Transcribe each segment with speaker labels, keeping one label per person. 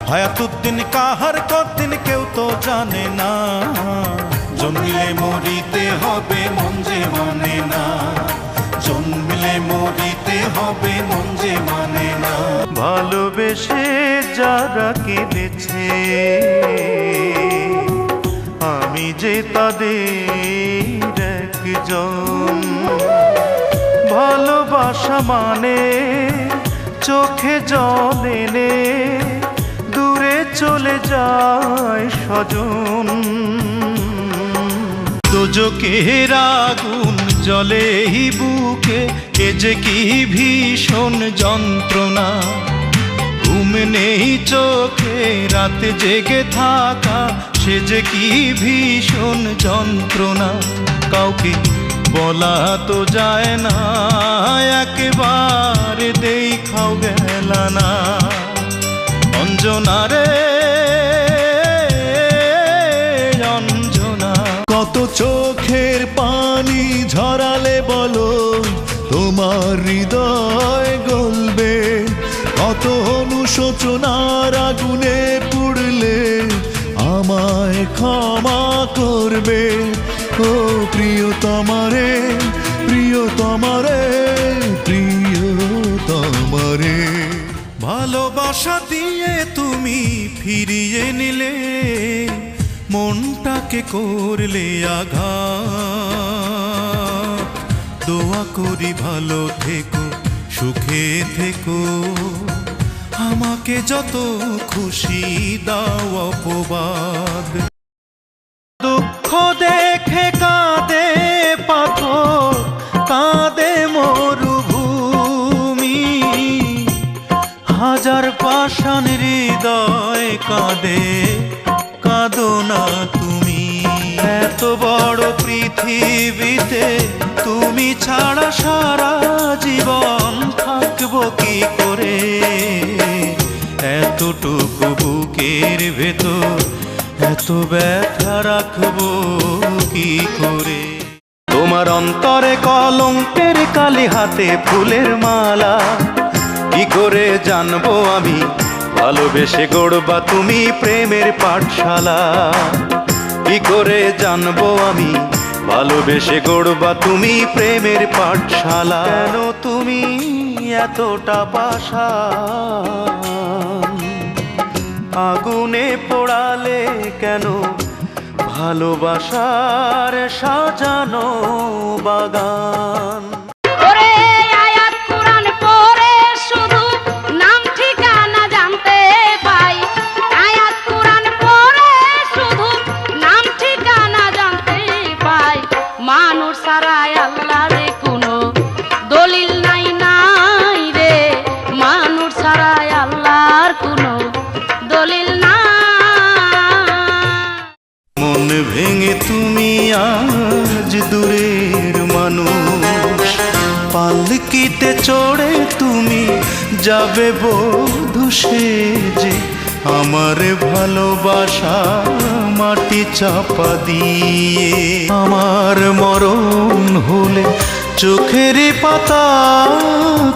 Speaker 1: হায়াতুদ্দিন কাহার কতদিন কেউ তো জানে না, জন্মিলে মরিতে হবে মন যে মানে না, জন্মিলে মরিতে হবে মন যে মানে না। ভালোবেসে যারা কেঁদেছে আমি যে তাদের একজন। ভালোবাসা মানে চোখে জল এনে দূরে চলে যায় স্বজন। দোজখের আগুন জ্বলে বুকে, এ যে কি ভীষণ যন্ত্রণা। ঘুম নেই চোখে রাতে জেগে থাকা, সে যে কি ভীষণ যন্ত্রণা। কাউকে বলা তো যায় না, একেবারে দেখাও গেল না। অঞ্জনা রে অঞ্জনা,
Speaker 2: কত চোখের পানি ঝরালে বলো তোমার হৃদয় গলবে, কত অনুশোচনার আগুনে পুড়লে আমায় ক্ষমা করবে। ও প্রিয়তমারে প্রিয়তমারে প্রিয়তমারে,
Speaker 1: ভালোবাসা দিয়ে তুমি ফিরিয়ে নিলে মনটাকে করলে আঘাত। দোয়া করি ভালো থেকো সুখে থেকো, আমাকে যত খুশি দাও অপবাদ। দুঃখ দেখে কাঁদে পাথর, কাঁদে মরুভূমি, হাজার পাষাণ হৃদয় কাঁদে, কাঁদো না তুমি। এত বড় পৃথিবীতে তুমি ছাড়া সারা জীবন থাকবো কি করে। এতটুকু বুকের ভেতর এত ব্যথা রাখবো কি করে। তোমার অন্তরে কলঙ্কের কালি, হাতে ফুলের মালা, কি করে জানবো আমি ভালোবেসে গড়বা তুমি প্রেমের পাঠশালা। কি করে জানবো আমি ভালোবেসে গড়বা তুমি প্রেমের পাঠশালা। কেন তুমি এতটা পাষাণ, আগুনে পোড়ালে কেন ভালোবাসার সাজানো বাগান। ভেঙে তুমি আজ দূরের মানুষ, পালকিতে চড়ে তুমি যাবে বধূ সেজে। আমার ভালোবাসা মাটি চাপা দিয়ে, আমার মরণ হলে চোখের পাতা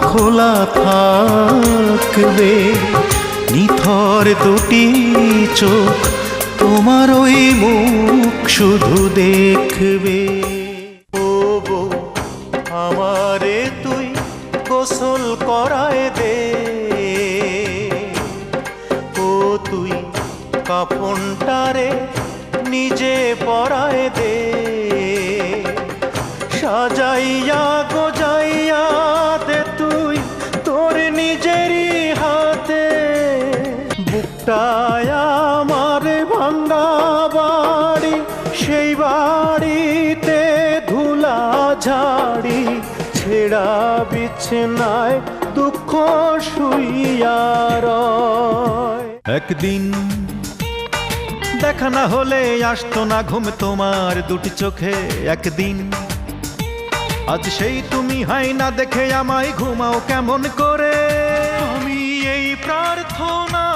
Speaker 1: খোলা থাকবে, নিথর দুটি চোখ তোমার ওই মুখ শুধু দেখবে। ও বউ আমারে তুই গোসল করায় দে, ও তুই কাফনটারে নিজে পরায় দে, সাজাইয়া গোজাইয়া দে তুই তোর নিজেরই হাতে। বুকটায় আমার ভাঙ্গা বাড়ি, সেই বাড়িতে ধুলা ঝাড়ি, ছেঁড়া বিছানায় দুঃখ শুইয়া রয়। একদিন দেখা না হলে আসতো না ঘুম তোমার দুটি চোখে। একদিন আজ সেই তুমি হাই না দেখে আমায় ঘুমাও কেমন করে। আমি এই প্রার্থনা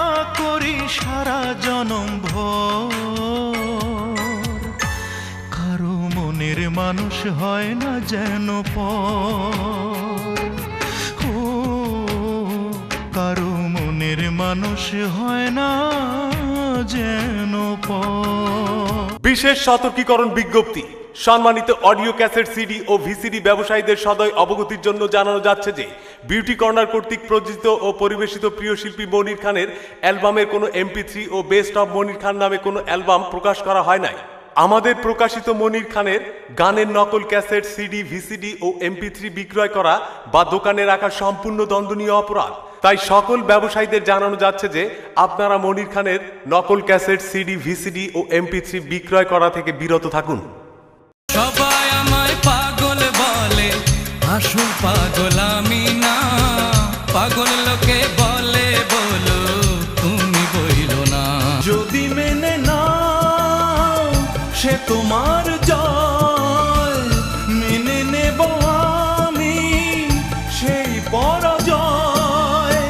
Speaker 1: করি সারা জনম ভর, কারো মনের মানুষ হয় না যেন পর। ও কারো মনে মনের মানুষ হয় না যেন
Speaker 3: বিশেষ সতর্কীকরণ বিজ্ঞপ্তি। সম্মানিত অডিও ক্যাসেট, সিডি ও ভিসিডি ব্যবসায়ীদের সদয় অবগতির জন্য জানানো যাচ্ছে যে বিউটি কর্নার কর্তৃক প্রযোজিত ও পরিবেশিত প্রিয় শিল্পী মনির খানের অ্যালবামের কোনো MP3 O best of Monir Khan নামে কোনো অ্যালবাম প্রকাশ করা হয় নাই। আমাদের প্রকাশিত মনির খানের গানের নকল ক্যাসেট, সিডি, ভিসিডি ও MP3 বিক্রয় করা বা দোকানে রাখা সম্পূর্ণ দণ্ডনীয় অপরাধ। তাই সকল ব্যবসায়ীদের জানানো যাচ্ছে যে আপনারা মনির খানের নকল ক্যাসেট, সিডি, ভিসিডি ও MP3 বিক্রয় করা থেকে বিরত থাকুন।
Speaker 4: সবাই আমায় পাগল বলে, আসল পাগল আমি না। পাগল লোকে বলে বলো, তুমি বইলো না।
Speaker 1: যদি মেনে নাও সে তোমার জয়, মেনে নেব আমি সেই পরাজয়।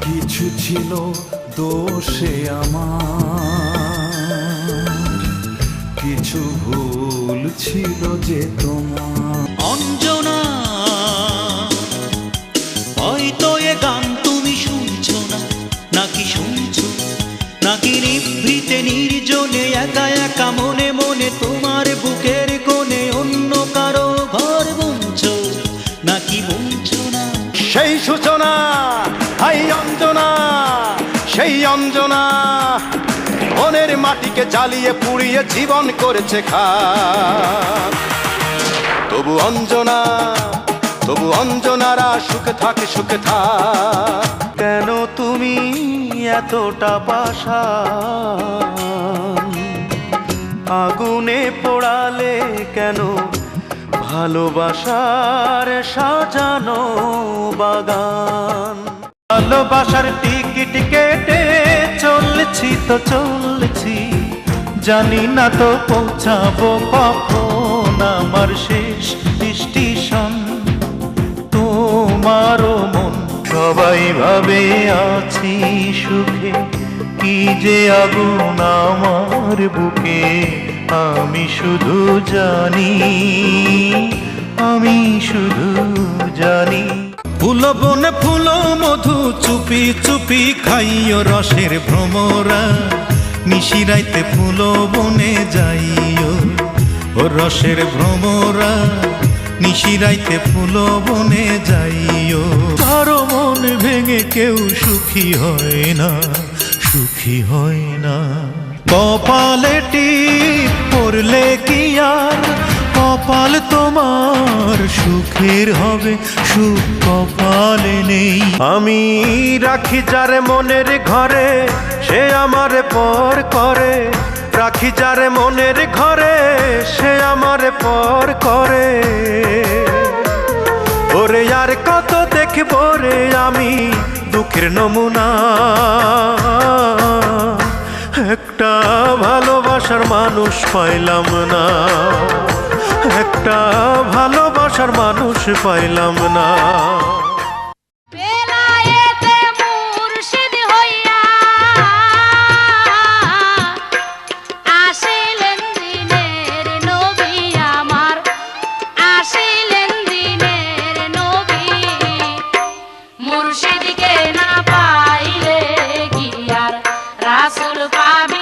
Speaker 1: কিছু ছিল দোষে আমার, কিছু ভুল ছিল যে তোমার।
Speaker 5: অঞ্জনা, হয়তো এ গান তুমি শুনছো না, নাকি শুনছো, নাকি নিভৃতে নির্জনে একা একা মনে মনে তোমার বুকের কোণে অন্য কারো ঘর বুনছো, নাকি বুনছো না।
Speaker 6: সেই সূচনা, হাই অঞ্জনা, সেই অঞ্জনা মনের মাটিকে জ্বালিয়ে পুড়িয়ে জীবন করেছে খাক। তবু অঞ্জনা, তবু অঞ্জনারা সুখে থাকে, সুখে থাক। কেন তুমি এতটা পাষাণ, আগুনে পোড়ালে কেন ভালোবাসার সাজানো বাগান। ভালোবাসার টিকিট কেটে চলছি তো চলছি, জানি না তো পৌঁছাবো কখন আমার শেষ স্টেশন। তোমারও মন সবাই ভাবে আছি সুখে, কি যে আগুন আমার বুকে আমি শুধু জানি, আমি শুধু জানি।
Speaker 1: ফুল বনে ফুল মধু চুপি চুপি খাইও রসের ভ্রমরা, নিশিরাইতে ফুল বনে যাইও ও রসের ভ্রমরা, নিশিরাইতে ফুল বনে যাইও। কারো মন ভেঙে কেউ সুখী হয় না, সুখী হয় না। কপালে টিপ পড়লে কি আর কপাল তোমার সুখের হবে, সুখ কপালে নেই।
Speaker 6: আমি রাখি যারে মনের ঘরে, সে আমার পর করে। রাখি যারে মনের ঘরে, সে আমার পর করে। ওরে আর কত দেখবো রে আমি দুঃখের নমুনা। একটা ভালোবাসার মানুষ পাইলাম না, একটা ভালোবাসার মানুষ পাইলাম না।
Speaker 7: বেলায়েতে মুর্শিদ হইয়া আসিলেন দিনের নবী আমার, আসিলেন দিনের নবী। মুর্শিদকে না পাইলে কি আর রাসূল পাবে?